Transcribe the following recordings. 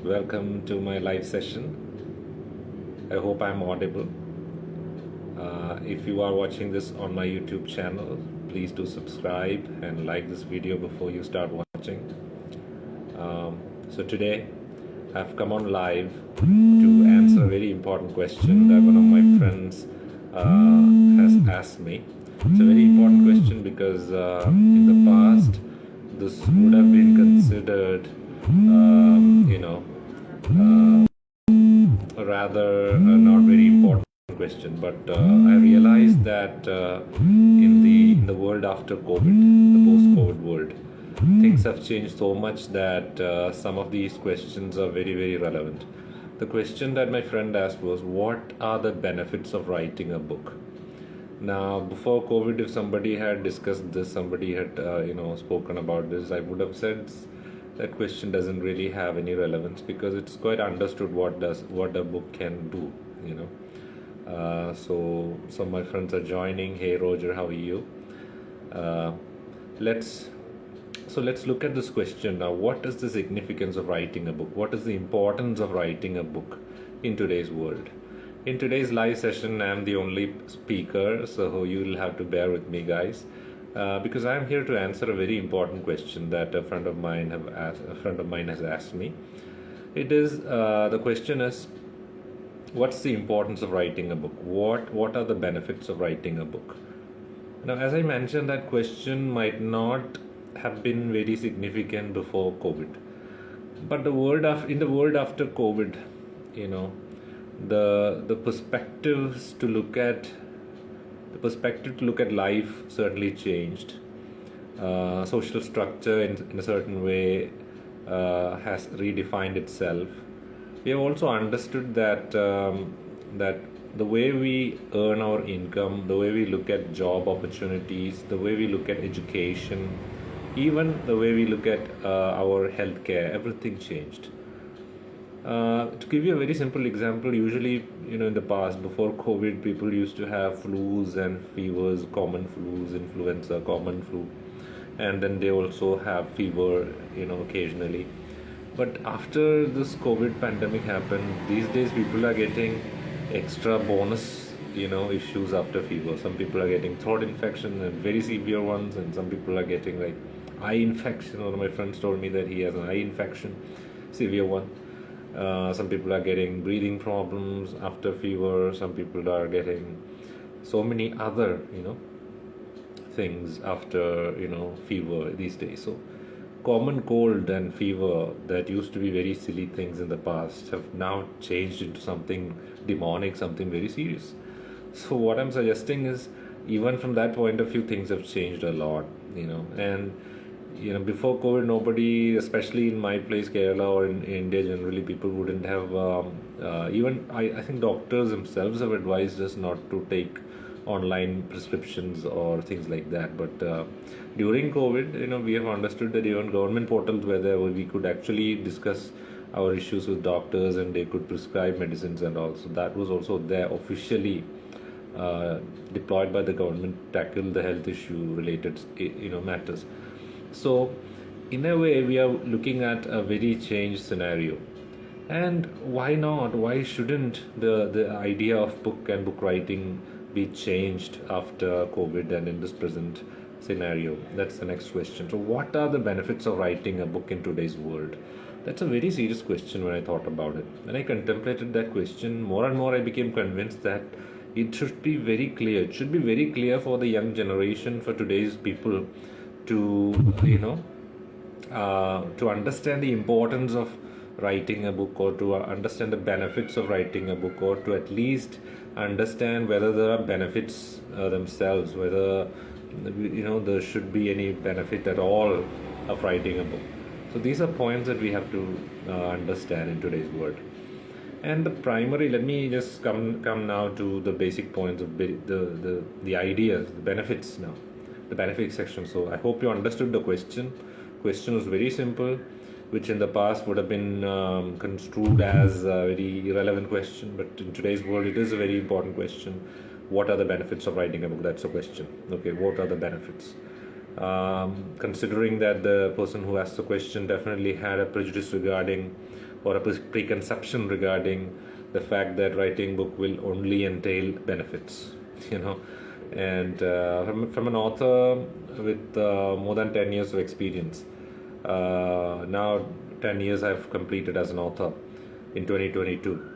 Welcome to my live session. I hope I'm audible. If you are watching this on my YouTube channel, please do subscribe and like this video before you start watching. So today I've come on live to answer a very important question that one of my friends has asked me. It's a very important question because in the past this would have been considered, rather not very important question, but I realized that in the world after COVID, the post-COVID world, things have changed so much that some of these questions are very relevant. The question that my friend asked was, what are the benefits of writing a book? Now, before COVID, if somebody had discussed this, somebody had spoken about this, I would have said that question doesn't really have any relevance because it's quite understood what a book can do. So some of my friends are joining. Hey Roger, how are you? Let's look at this question now. What is the significance of writing a book? What is the importance of writing a book in today's world? In today's live session, I'm the only speaker, so you'll have to bear with me, guys, because I'm here to answer a very important question that a friend of mine has asked me. It is the question is, what's the importance of writing a book? What are the benefits of writing a book? Now, as I mentioned, that question might not have been very significant before COVID, but in the world after COVID, the perspective to look at life certainly changed. Social structure in a certain way has redefined itself. We have also understood that the way we earn our income, the way we look at job opportunities, the way we look at education, even the way we look at our healthcare, everything changed. To give you a very simple example, usually, in the past, before COVID, people used to have flus and fevers, common flus, influenza, common flu, and then they also have fever, occasionally. But after this COVID pandemic happened, these days people are getting extra bonus, issues after fever. Some people are getting throat infection and very severe ones, and some people are getting like eye infection. One of my friends told me that he has an eye infection, severe one. Some people are getting breathing problems after fever. Some people are getting so many other, things after, fever these days. So common cold and fever that used to be very silly things in the past have now changed into something demonic, something very serious. So what I'm suggesting is, even from that point of view, things have changed a lot, and before COVID, nobody, especially in my place, Kerala, or in India generally, people wouldn't have, even I think doctors themselves have advised us not to take online prescriptions or things like that. But during COVID, we have understood that even government portals were there where we could actually discuss our issues with doctors and they could prescribe medicines and all. So that was also there officially deployed by the government to tackle the health issue related, matters. So, in a way, we are looking at a very changed scenario. And why not? Why shouldn't the idea of book and book writing be changed after COVID and in this present scenario? That's the next question. So, what are the benefits of writing a book in today's world? That's a very serious question when I thought about it. When I contemplated that question, more and more I became convinced that it should be very clear. It should be very clear for the young generation, for today's people, to to understand the importance of writing a book, or to understand the benefits of writing a book, or to at least understand whether there are benefits themselves, whether there should be any benefit at all of writing a book. So these are points that we have to understand in today's world. And let me just come now to the basic points of the ideas, the benefits now. The benefit section. So I hope you understood the question. Question was very simple, which in the past would have been construed as a very irrelevant question, but in today's world it is a very important question. What are the benefits of writing a book? That's the question. Okay, what are the benefits? Considering that the person who asked the question definitely had a prejudice regarding or a preconception regarding the fact that writing book will only entail benefits, you know. And from an author with more than 10 years of experience, now 10 years I've completed as an author in 2022.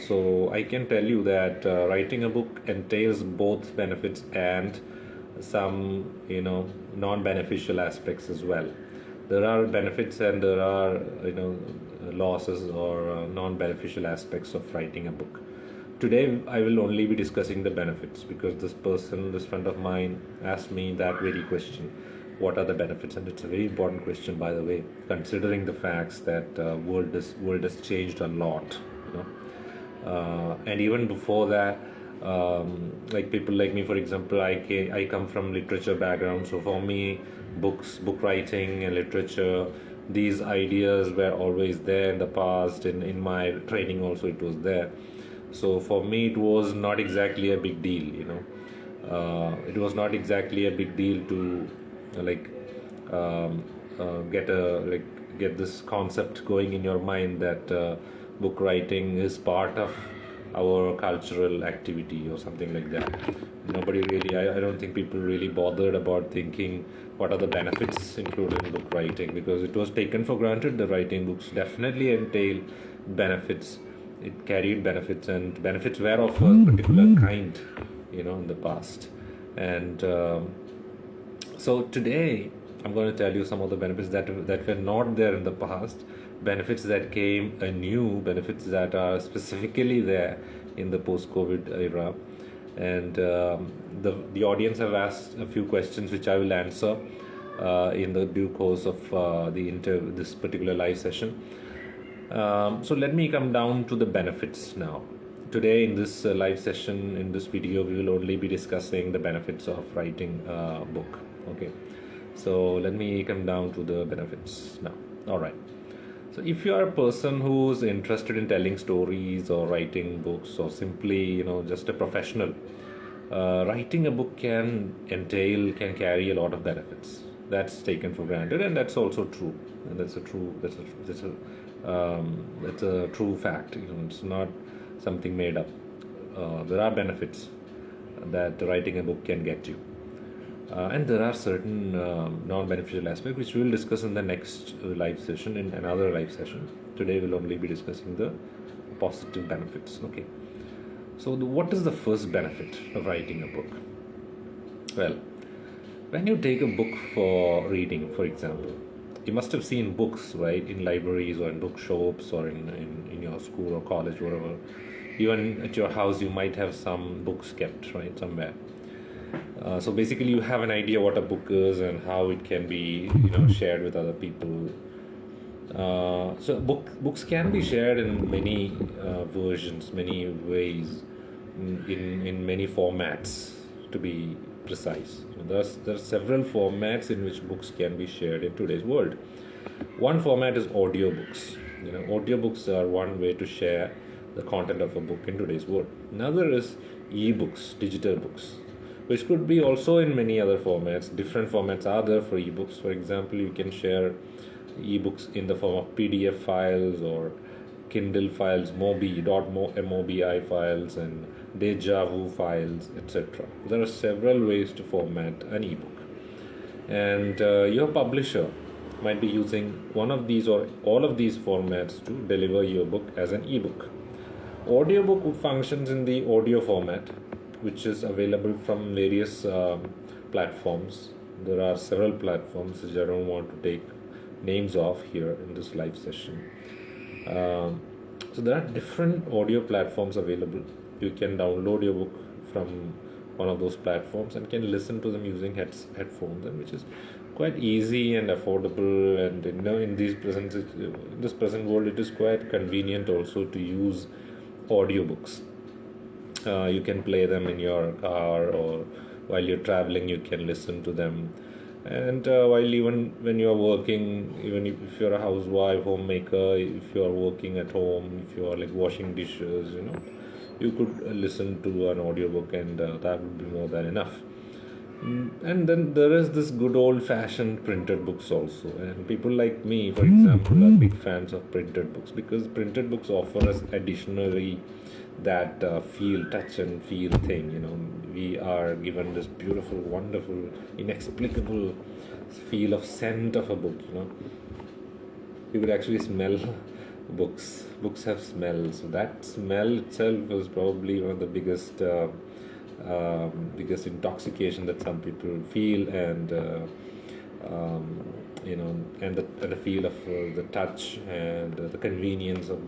So I can tell you that writing a book entails both benefits and some, non-beneficial aspects as well. There are benefits and there are, losses or non-beneficial aspects of writing a book. Today I will only be discussing the benefits because this friend of mine asked me that very question. What are the benefits? And it's a very important question, by the way, considering the facts that world has changed a lot, and even before that, like people like me, for example, I come from literature background, so for me, book writing and literature, these ideas were always there in the past. In my training also it was there. So for me it was not exactly a big deal, it was not exactly a big deal to get this concept going in your mind that book writing is part of our cultural activity or something like that. Nobody really, I don't think people really bothered about thinking what are the benefits included in book writing, because it was taken for granted that writing books definitely entail benefits. It carried benefits, and benefits were of a particular kind, in the past. And so today I'm going to tell you some of the benefits that were not there in the past, benefits that came anew, benefits that are specifically there in the post-COVID era. And the audience have asked a few questions which I will answer in the due course of this particular live session. So let me come down to the benefits now. Today in this live session, in this video, we will only be discussing the benefits of writing a book. Okay, so let me come down to the benefits now. All right. So if you are a person who's interested in telling stories or writing books, or simply, just a professional, writing a book can carry a lot of benefits. That's taken for granted, and that's also true. And that's a true fact. It's not something made up. There are benefits that writing a book can get you. And there are certain non-beneficial aspects which we will discuss in the next live session, in another live session. Today we'll only be discussing the positive benefits. Okay. So what is the first benefit of writing a book? Well, when you take a book for reading, for example, you must have seen books, right, in libraries or in bookshops or in your school or college, wherever. Even at your house, you might have some books kept, right, somewhere. So basically, you have an idea what a book is and how it can be, shared with other people. So books can be shared in many versions, many ways, in many formats, to be precise. There are several formats in which books can be shared in today's world. One format is audiobooks. Audiobooks are one way to share the content of a book in today's world. Another is e-books, digital books, which could be also in many other formats. Different formats are there for ebooks. For example, you can share ebooks in the form of PDF files or Kindle files, MOBI files, and Deja Vu files, etc. There are several ways to format an ebook. And your publisher might be using one of these or all of these formats to deliver your book as an ebook. Audiobook functions in the audio format, which is available from various platforms. There are several platforms which I don't want to take names of here in this live session. So there are different audio platforms available. You can download your book from one of those platforms and can listen to them using headphones, and which is quite easy and affordable. And in this present world, it is quite convenient also to use audiobooks. You can play them in your car, or while you're traveling you can listen to them. And even when you're working, even if you're a housewife, homemaker, if you're working at home, if you're like washing dishes, you could listen to an audiobook, and that would be more than enough. And then there is this good old fashioned printed books also. And people like me, for example, are big fans of printed books because printed books offer us additionally that feel, touch, and feel thing. We are given this beautiful, wonderful, inexplicable feel of scent of a book. You could actually smell books. Books have smell, so that smell itself is probably one of the biggest intoxication that some people feel, and and the feel of the touch and the convenience of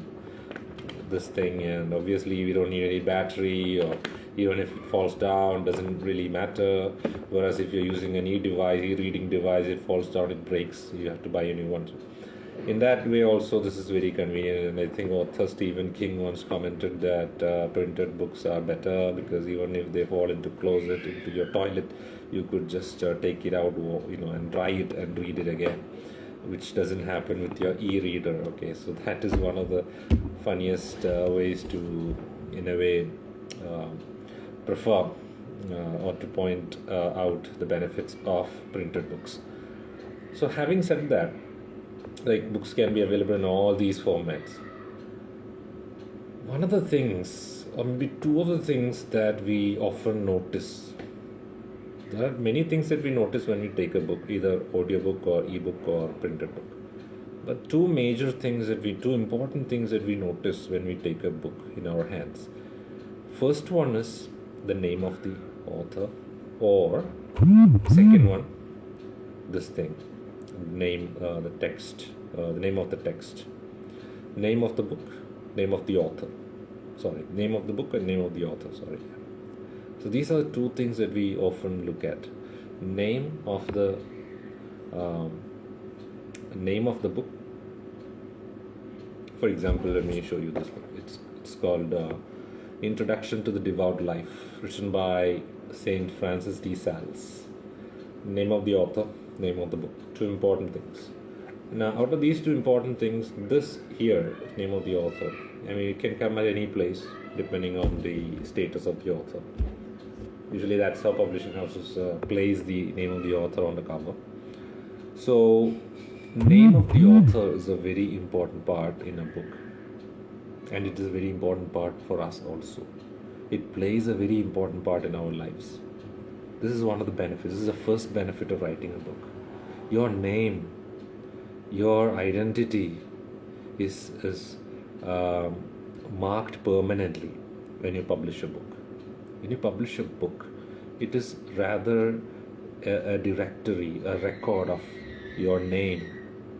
this thing. And obviously we don't need any battery, or even if it falls down doesn't really matter. Whereas if you're using an e-reading device, it falls down, it breaks, you have to buy a new one. In that way also this is very convenient. And I think author Stephen King once commented that printed books are better because even if they fall into closet, into your toilet, you could just take it out, and dry it and read it again, which doesn't happen with your e-reader. Okay, so that is one of the funniest ways to, in a way, prefer or to point out the benefits of printed books. So having said that, like, books can be available in all these formats. One of the things, or maybe two of the things that we often notice, there are many things that we notice when we take a book, either audiobook or ebook or printed book. But two important things that we notice when we take a book in our hands. First one is the name of the author, or second one, this thing, the text, the name of the text, name of the book, name of the author. Name of the book and name of the author. So these are the two things that we often look at: name of the book. For example, let me show you this book. It's called Introduction to the Devout Life, written by Saint Francis de Sales. Name of the author, name of the book. Two important things. Now, out of these two important things, this here, name of the author, it can come at any place depending on the status of the author. Usually that's how publishing houses place the name of the author on the cover. So, name of the author is a very important part in a book, and it is a very important part for us also. It plays a very important part in our lives. This is one of the benefits. This is the first benefit of writing a book. Your name, your identity is marked permanently when you publish a book. When you publish a book, it is rather a directory, a record of your name,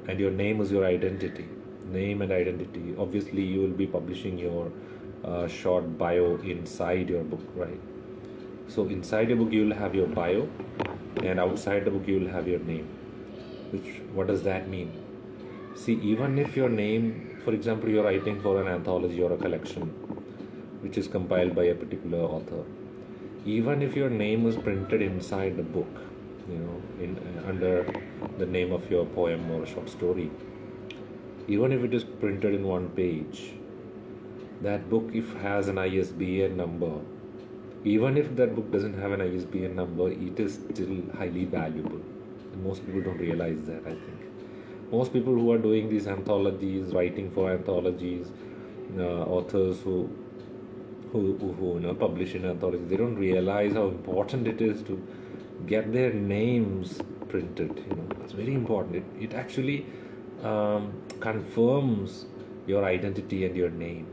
and your name is your identity. Name and identity. Obviously, you will be publishing your short bio inside your book, right? So inside your book, you will have your bio, and outside the book, you will have your name. What does that mean? See, even if your name, for example, you're writing for an anthology or a collection, which is compiled by a particular author, even if your name is printed inside the book, under the name of your poem or short story, even if it is printed in one page, that book, if has an ISBN number, even if that book doesn't have an ISBN number, it is still highly valuable. And most people don't realize that, I think. Most people who are doing these anthologies, writing for anthologies, authors who publish in anthologies, they don't realize how important it is to get their names printed. It's very important. It actually confirms your identity and your name.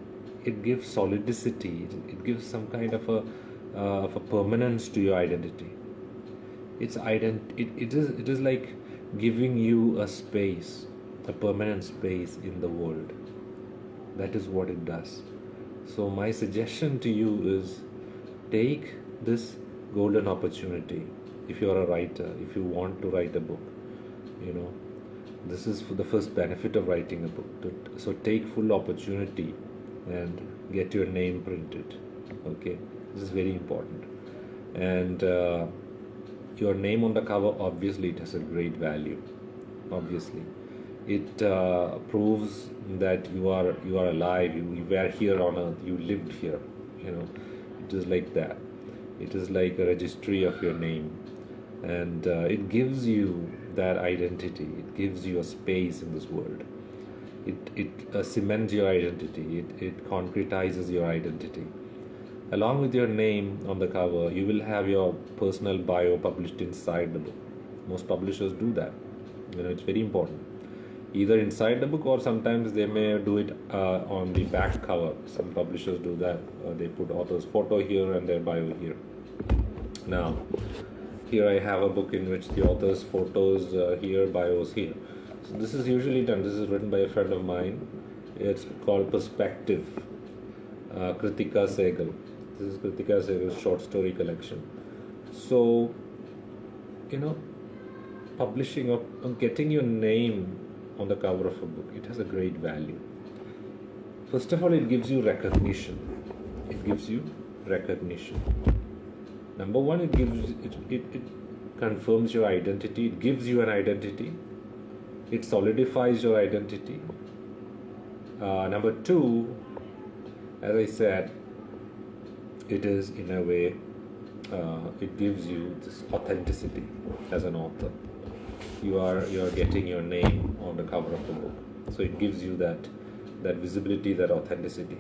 It gives solidity. It gives some kind of a permanence to your identity. It is like giving you a space, a permanent space in the world. That is what it does. So my suggestion to you is, take this golden opportunity. If you are a writer, if you want to write a book, this is for the first benefit of writing a book. So take full opportunity and get your name printed. Okay, this is very important. And your name on the cover, obviously it has a great value. Obviously it proves that you are alive, you were here on earth, you lived here. It is like that. It is like a registry of your name. and it gives you that identity. It gives you a space in this world. It cements your identity. It concretizes your identity. Along with your name on the cover, you will have your personal bio published inside the book. Most publishers do that. It's very important. Either inside the book, or sometimes they may do it on the back cover. Some publishers do that. They put author's photo here and their bio here. Now, here I have a book in which the author's photos here, bios here. So this is usually done. This is written by a friend of mine. It's called Perspective, Kritika Sehgal. This is Kritika Sehgal's short story collection. So, publishing or getting your name on the cover of a book, it has a great value. First of all, it gives you recognition. It gives you recognition. Number one, it confirms your identity. It gives you an identity. It solidifies your identity. Number two, as I said, it is in a way, it gives you this authenticity as an author. You are getting your name on the cover of the book, so it gives you that visibility, that authenticity.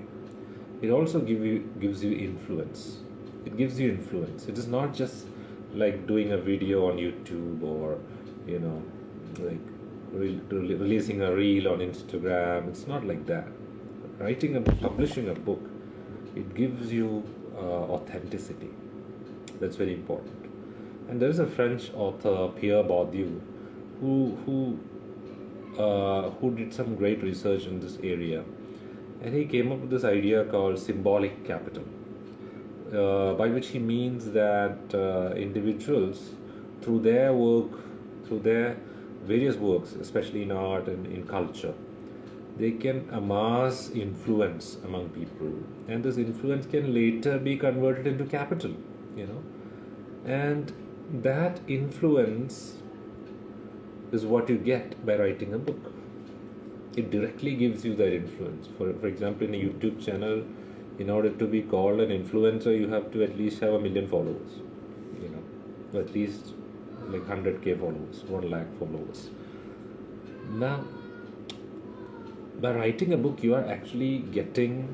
It also gives you influence. It gives you influence. It is not just like doing a video on YouTube, or like releasing a reel on Instagram. It's not like that. Publishing a book, it gives you authenticity. That's very important. And there is a French author, Pierre Bourdieu, who did some great research in this area, and he came up with this idea called symbolic capital, by which he means that individuals, through their work, through their various works, especially in art and in culture, they can amass influence among people, and this influence can later be converted into capital, and that influence is what you get by writing a book. It directly gives you that influence. For example, in a YouTube channel, in order to be called an influencer, you have to at least have 1 million followers, at least like 100k followers, 1 lakh followers. Now, by writing a book, you are actually getting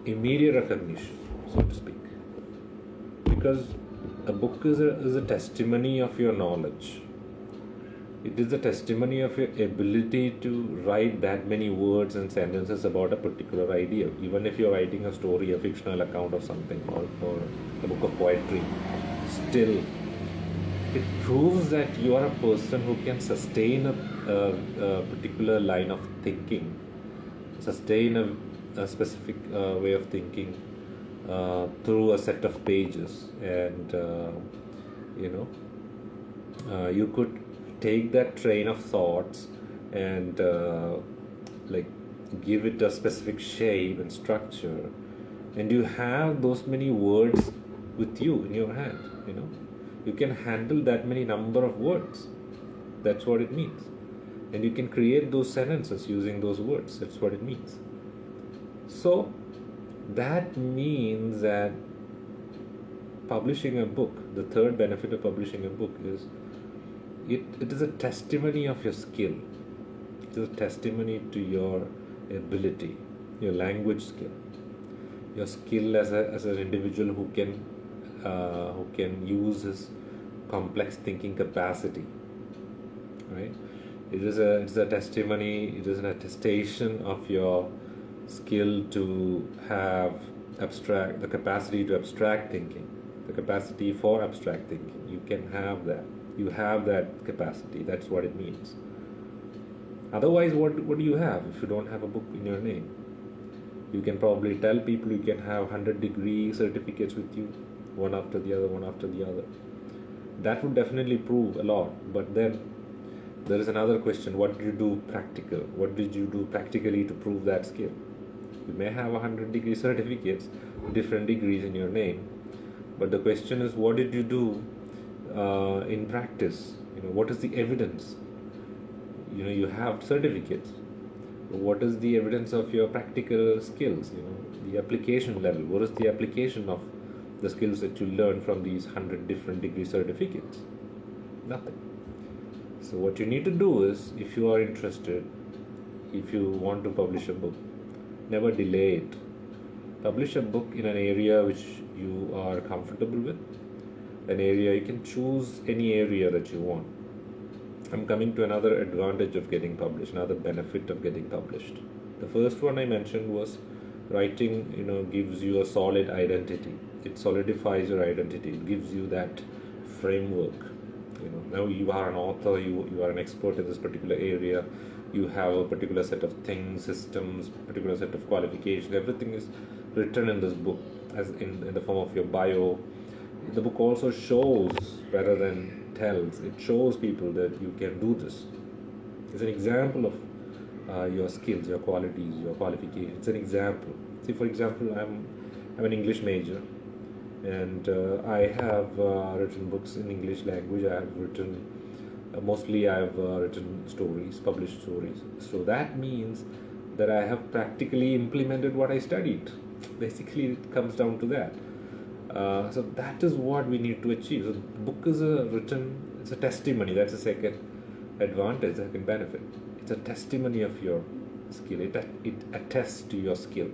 immediate recognition, so to speak, because a book is a testimony of your knowledge. It is a testimony of your ability to write that many words and sentences about a particular idea. Even if you're writing a story, a fictional account of something, or a book of poetry, still it proves that you are a person who can sustain a particular line of thinking, sustain a specific way of thinking through a set of pages, and you could take that train of thoughts and like give it a specific shape and structure, and you have those many words with you in your hand. You can handle that many number of words. That's what it means. And you can create those sentences using those words. That's what it means. So that means that publishing a book, the third benefit of publishing a book is it is a testimony of your skill. It is a testimony to your ability, your language skill, your skill as an individual who can use his complex thinking capacity. Right? It is a testimony. It is an attestation of your skill to have the capacity to abstract thinking, the capacity for abstract thinking. You can have that. You have that capacity. That's what it means. Otherwise, what do you have if you don't have a book in your name? You can probably tell people you can have 100-degree certificates with you, one after the other, one after the other. That would definitely prove a lot. But then there is another question: what did you do practical? What did you do practically to prove that skill? You may have 100-degree certificates, different degrees in your name, but the question is, what did you do in practice? What is the evidence? You have certificates. What is the evidence of your practical skills? The application level. What is the application of the skills that you learn from these 100 different degree certificates? Nothing. So what you need to do is, if you are interested, if you want to publish a book, never delay it. Publish a book in an area which you are comfortable with, an area you can choose any area that you want. I'm coming to another advantage of getting published, another benefit of getting published. The first one I mentioned was writing, gives you a solid identity. It solidifies your identity. It gives you that framework. Now you are an author, you are an expert in this particular area, you have a particular set of things, systems, particular set of qualifications. Everything is written in this book as in the form of your bio. The book also shows rather than tells. It shows people that you can do this. It's an example of your skills, your qualities, your qualifications. It's an example. See, for example, I'm an English major, and I have written books in English language. I have written mostly I have written stories, published stories. So that means that I have practically implemented what I studied. Basically, it comes down to that. So that is what we need to achieve. So the book is it's a testimony. That's the second advantage, second benefit. It's a testimony of your skill. It attests to your skill.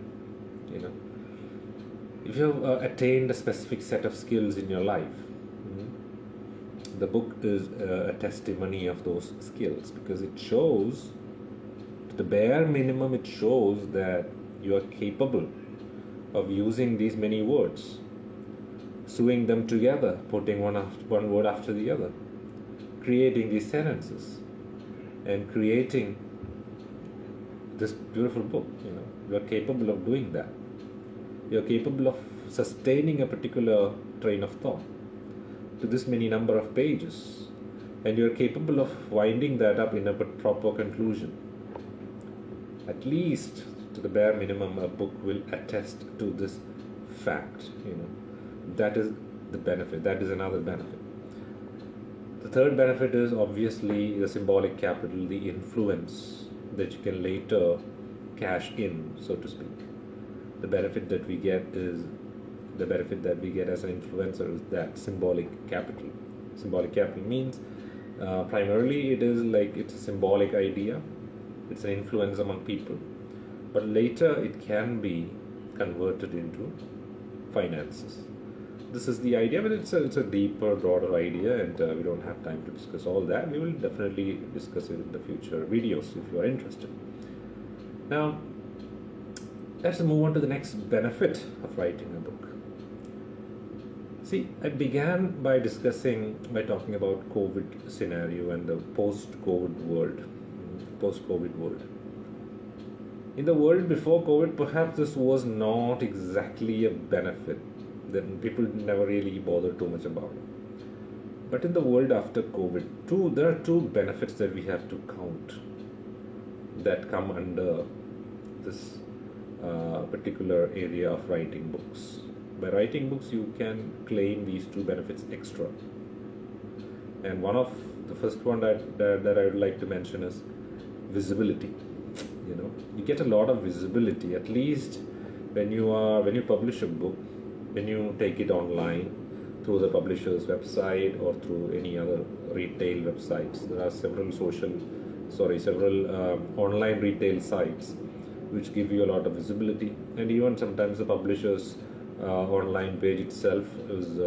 If you have attained a specific set of skills in your life, the book is a testimony of those skills, because it shows, to the bare minimum, it shows that you are capable of using these many words, sewing them together, putting one word after the other, creating these sentences, and creating this beautiful book. You are capable of doing that. You are capable of sustaining a particular train of thought to this many number of pages, and you are capable of winding that up in a proper conclusion. At least, to the bare minimum, a book will attest to this fact. That is the benefit. That is another benefit. The third benefit is obviously the symbolic capital, the influence that you can later cash in, so to speak. The benefit that we get as an influencer is that symbolic capital. Symbolic capital means primarily it's a symbolic idea. It's an influence among people, but later it can be converted into finances. This is the idea, but it's a deeper, broader idea, and we don't have time to discuss all that. We will definitely discuss it in the future videos if you are interested. Now, let's move on to the next benefit of writing a book. See, I began by talking about COVID scenario and the post-COVID world. In the world before COVID, perhaps this was not exactly a benefit. Then people never really bother too much about it. But in the world after COVID, there are two benefits that we have to count that come under this particular area of writing books. By writing books, you can claim these two benefits extra. And one of the first one that I would like to mention is visibility. You get a lot of visibility, at least when you publish a book, when you take it online through the publisher's website or through any other retail websites. There are several online retail sites which give you a lot of visibility, and even sometimes the publisher's online page itself is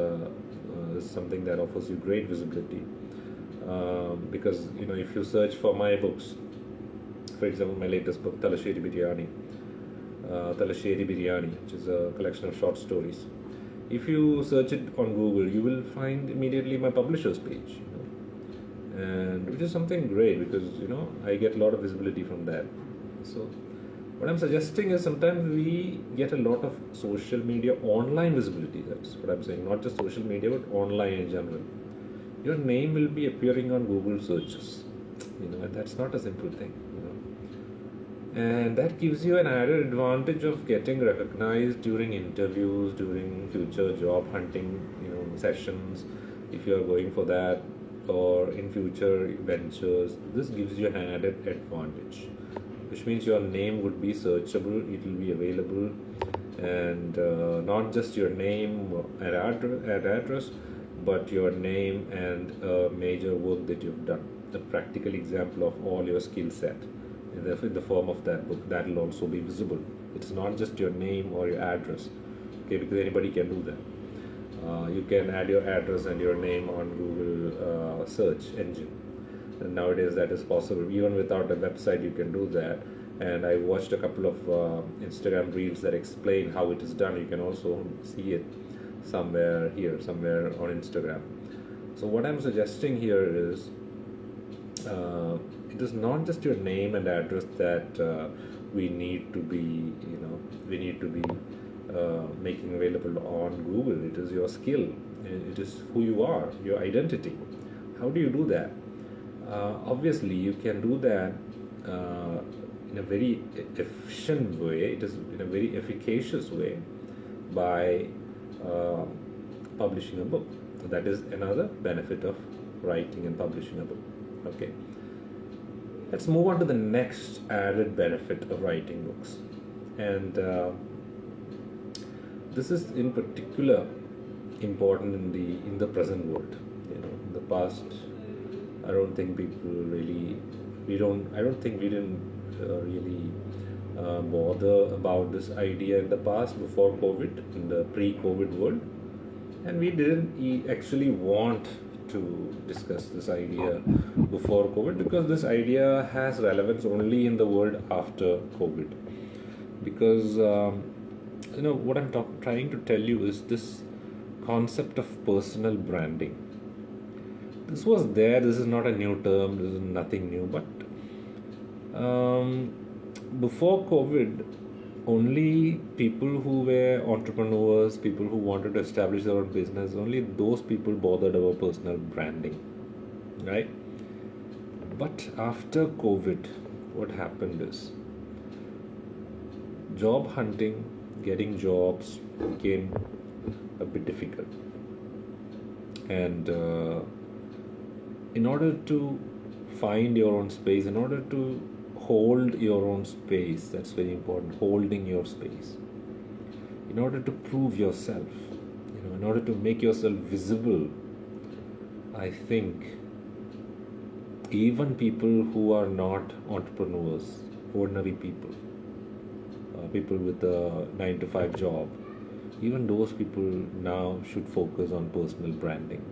something that offers you great visibility, because if you search for my books, for example, my latest book, Talasheri Biryani, which is a collection of short stories. If you search it on Google, you will find immediately my publisher's page, and which is something great, because I get a lot of visibility from that. So what I'm suggesting is, sometimes we get a lot of social media online visibility. That's what I'm saying. Not just social media, but online in general. Your name will be appearing on Google searches, and that's not a simple thing. And that gives you an added advantage of getting recognized during interviews, during future job hunting, sessions, if you are going for that, or in future ventures. This gives you an added advantage, which means your name would be searchable, it will be available, and not just your name and address, but your name and major work that you've done, the practical example of all your skill set in the form of that book. That will also be visible. It's not just your name or your address, okay, because anybody can do that. You can add your address and your name on Google search engine. And nowadays that is possible. Even without a website, you can do that. And I watched a couple of Instagram reels that explain how it is done. You can also see it somewhere on Instagram. So what I'm suggesting here is it is not just your name and address that we need to be making available on Google. It is your skill. It is who you are, your identity. How do you do that? Obviously, you can do that in a very efficient way. It is in a very efficacious way by uh, publishing a book. That is another benefit of writing and publishing a book. Okay. Let's move on to the next added benefit of writing books, and this is in particular important in the present world. In the past, I don't think people really I don't think we didn't really bother about this idea in the past before COVID, in the pre-COVID world, and we didn't actually want to discuss this idea before COVID, because this idea has relevance only in the world after COVID. Because what I'm trying to tell you is this concept of personal branding. This was there. This is not a new term. This is nothing new. But before COVID, only people who were entrepreneurs, people who wanted to establish their own business, only those people bothered about personal branding, right? But after COVID, what happened is job hunting, getting jobs became a bit difficult. And in order to find your own space, in order to hold your own space, that's very important, holding your space, in order to prove yourself, in order to make yourself visible, I think even people who are not entrepreneurs, ordinary people, people with a 9 to 5 job, even those people now should focus on personal branding.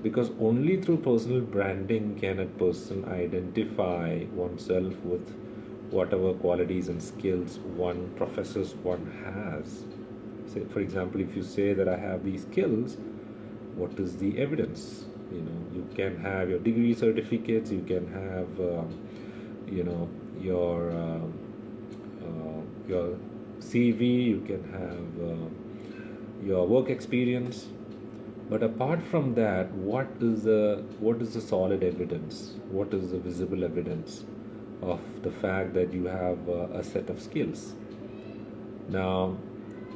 Because only through personal branding can a person identify oneself with whatever qualities and skills one professes one has. Say, for example, if you say that I have these skills, what is the evidence? You can have your degree certificates, you can have, your CV, you can have your work experience. But apart from that, what is the solid evidence? What is the visible evidence of the fact that you have a set of skills? Now,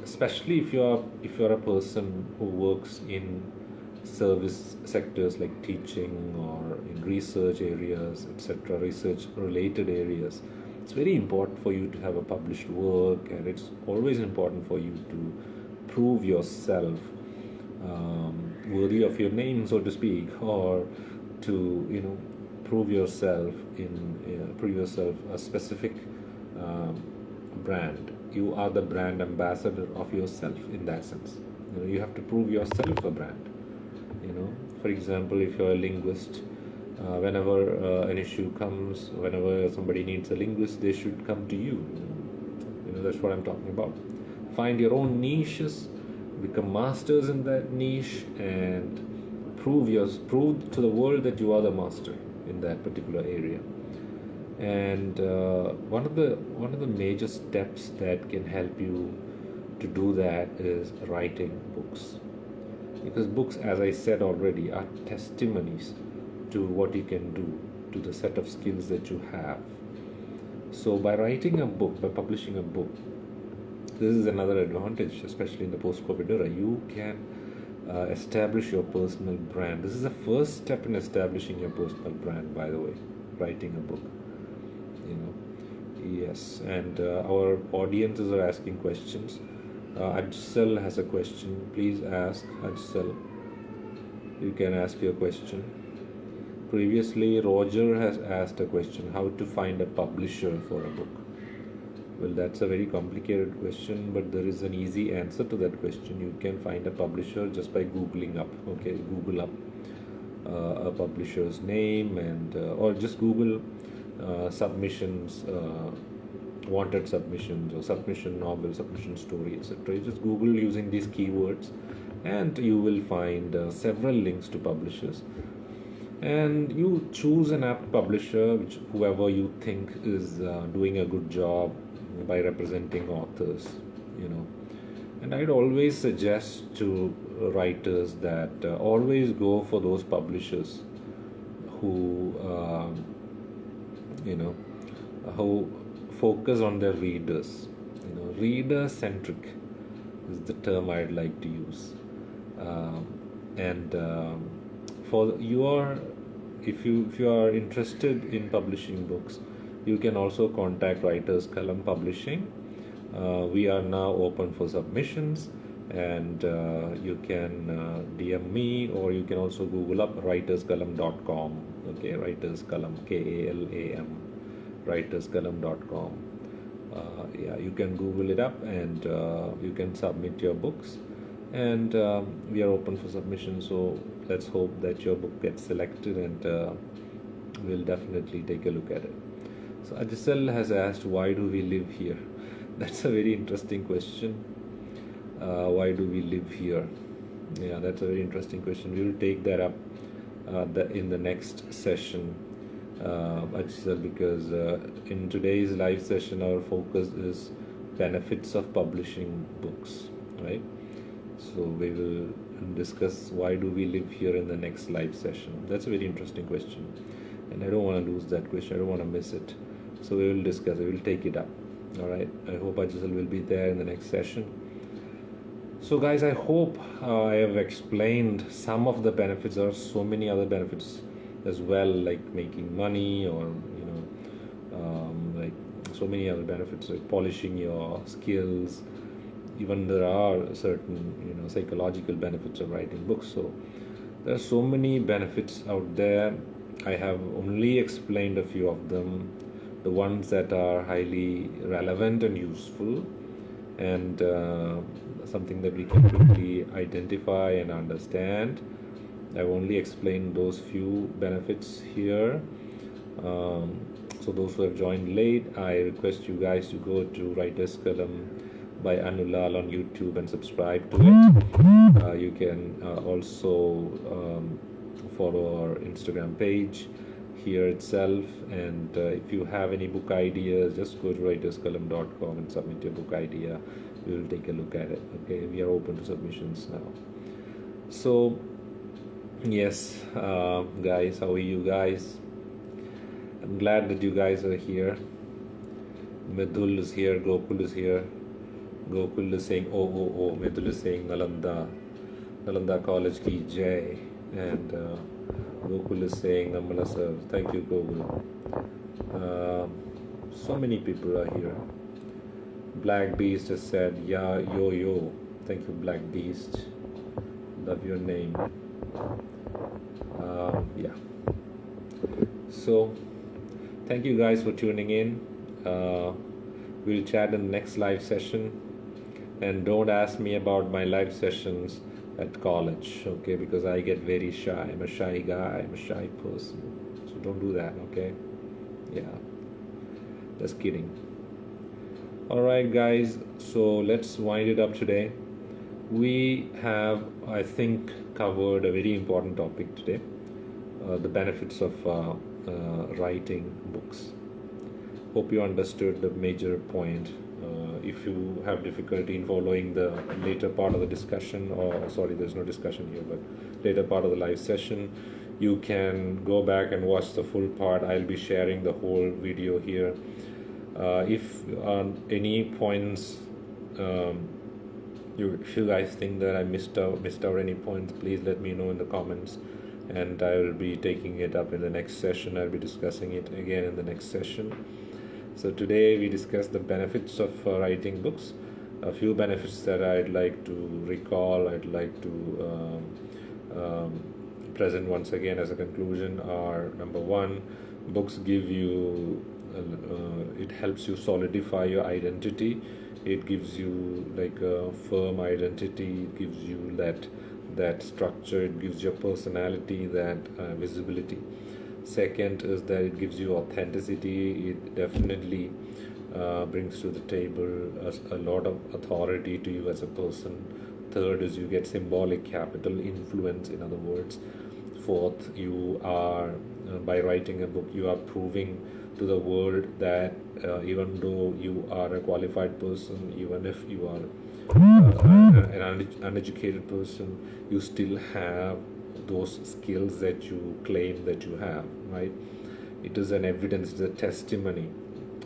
especially if you're a person who works in service sectors like teaching or in research areas, etc., research related areas, it's very important for you to have a published work, and it's always important for you to prove yourself worthy of your name, so to speak, or to prove yourself a specific brand. You are the brand ambassador of yourself in that sense. You have to prove yourself a brand. For example, if you're a linguist, whenever an issue comes, whenever somebody needs a linguist, they should come to you. That's what I'm talking about. Find your own niches, become masters in that niche, and prove to the world that you are the master in that particular area. And one of the major steps that can help you to do that is writing books, because books, as I said already, are testimonies to what you can do, to the set of skills that you have. So by writing a book, by publishing a book, this is another advantage, especially in the post-COVID era. You can establish your personal brand. This is the first step in establishing your personal brand, by the way, writing a book. Yes. us, and our audiences are asking questions. Ajsal has a question. Please ask, Ajsal. You can ask your question. Previously, Roger has asked a question: how to find a publisher for a book? Well, that's a very complicated question, but there is an easy answer to that question. You can find a publisher just by Googling up. Okay, Google up a publisher's name, and or just Google submissions, wanted submissions, or submission novel, submission story, etc. You just Google using these keywords, and you will find several links to publishers. And you choose an apt publisher, which whoever you think is doing a good job by representing authors, you know. And I'd always suggest to writers that always go for those publishers who, you know, who focus on their readers. You know, reader centric is the term I'd like to use. And for your, if you are interested in publishing books, you can also contact Writers Kalam Publishing. We are now open for submissions, and you can DM me, or you can also Google up writerskalam.com. Okay, Writers Kalam, Kalam, writerskalam.com. Yeah, you can Google it up, and you can submit your books, and we are open for submission. So let's hope that your book gets selected, and we'll definitely take a look at it. So Ajisel has asked, why do we live here? That's a very interesting question. Why do we live here? Yeah, that's a very interesting question. We will take that up in the next session, Ajisel, because in today's live session, our focus is benefits of publishing books, right? So we will discuss why do we live here in the next live session. That's a very interesting question, and I don't want to lose that question. I don't want to miss it. So we will discuss. We will take it up. All right. I hope Ajisel will be there in the next session. So guys, I hope I have explained some of the benefits. There are so many other benefits as well, like making money, or like so many other benefits, like polishing your skills. Even there are certain psychological benefits of writing books. So there are so many benefits out there. I have only explained a few of them, the ones that are highly relevant and useful, and something that we can quickly identify and understand. I've only explained those few benefits here. So those who have joined late, I request you guys to go to Writers Kalam by Anulal on YouTube and subscribe to it. You can also follow our Instagram page here itself, and if you have any book ideas, just go to writerskalam.com and submit your book idea. We will take a look at it. Okay, we are open to submissions now. So yes, guys, how are you guys? I'm glad that you guys are here. Medhul is here, Gokul is here. Gokul is saying oh. Medhul is saying Nalanda College ki jai, and Gokul is saying Namala sir. Thank you, Gokul. So many people are here. Black Beast has said, yeah, yo. Thank you, Black Beast. Love your name. Yeah. So, thank you guys for tuning in. We'll chat in the next live session. And don't ask me about my live sessions at college, okay? Because I get very shy. I'm a shy guy. I'm a shy person. So don't do that, okay? Yeah. Just kidding. Alright guys, so let's wind it up today. We have, I think, covered a very important topic today. The benefits of writing books. Hope you understood the major point. If you have difficulty in following the later part of the discussion, or sorry, there's no discussion here, but later part of the live session, you can go back and watch the full part. I'll be sharing the whole video here. If any points, if you guys think that I missed out any points, please let me know in the comments, and I will be taking it up in the next session. I'll be discussing it again in the next session. So today we discuss the benefits of writing books. A few benefits that I'd like to recall, I'd like to present once again as a conclusion are: number one, books give you, it helps you solidify your identity. It gives you like a firm identity. It gives you that structure. It gives your personality that visibility. Second is that it gives you authenticity. It definitely brings to the table a lot of authority to you as a person. Third is you get symbolic capital, influence, in other words. Fourth, you are, by writing a book, you are proving to the world that even though you are a qualified person, even if you are an uneducated person, you still have those skills that you claim that you have, right? It is an evidence, it's a testimony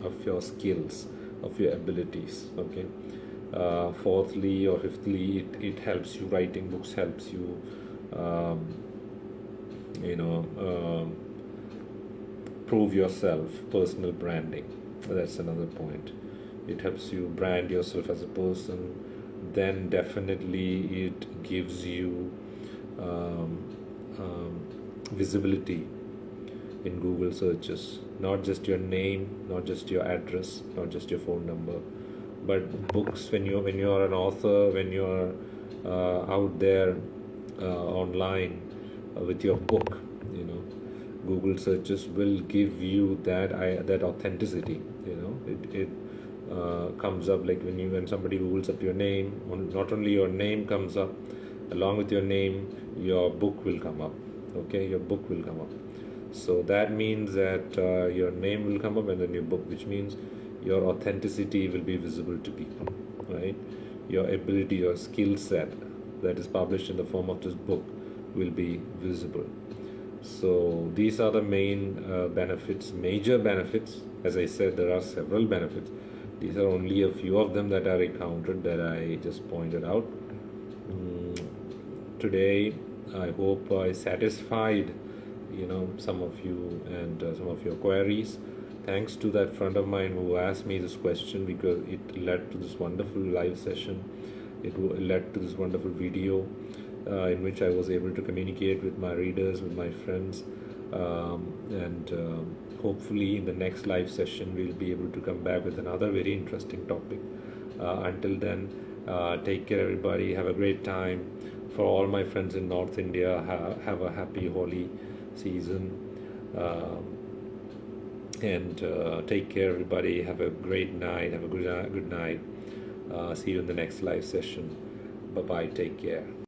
of your skills, of your abilities, okay? Fourthly or fifthly, it helps you, writing books helps you, um, you know, prove yourself, personal branding. That's another point. It helps you brand yourself as a person. Then definitely it gives you visibility in Google searches. Not just your name, not just your address, not just your phone number, but books. When you're an author, when you're out there online with your book, you know, Google searches will give you that authenticity. You know, it comes up like when somebody Googles up your name. Not only your name comes up, along with your name, your book will come up. Okay, your book will come up. So that means that your name will come up and then your book, which means your authenticity will be visible to people, right? Your ability, your skill set that is published in the form of this book will be visible. So these are the main benefits, major benefits. As I said, there are several benefits. These are only a few of them that are encountered that I just pointed out. Today, I hope I satisfied, you know, some of you and some of your queries. Thanks to that friend of mine who asked me this question, because it led to this wonderful live session. It led to this wonderful video in which I was able to communicate with my readers, with my friends, and hopefully in the next live session we'll be able to come back with another very interesting topic. Until then, take care everybody, have a great time. For all my friends in North India, have a happy Holi season, and take care everybody, have a great night, have a good night. See you in the next live session. Bye bye, take care.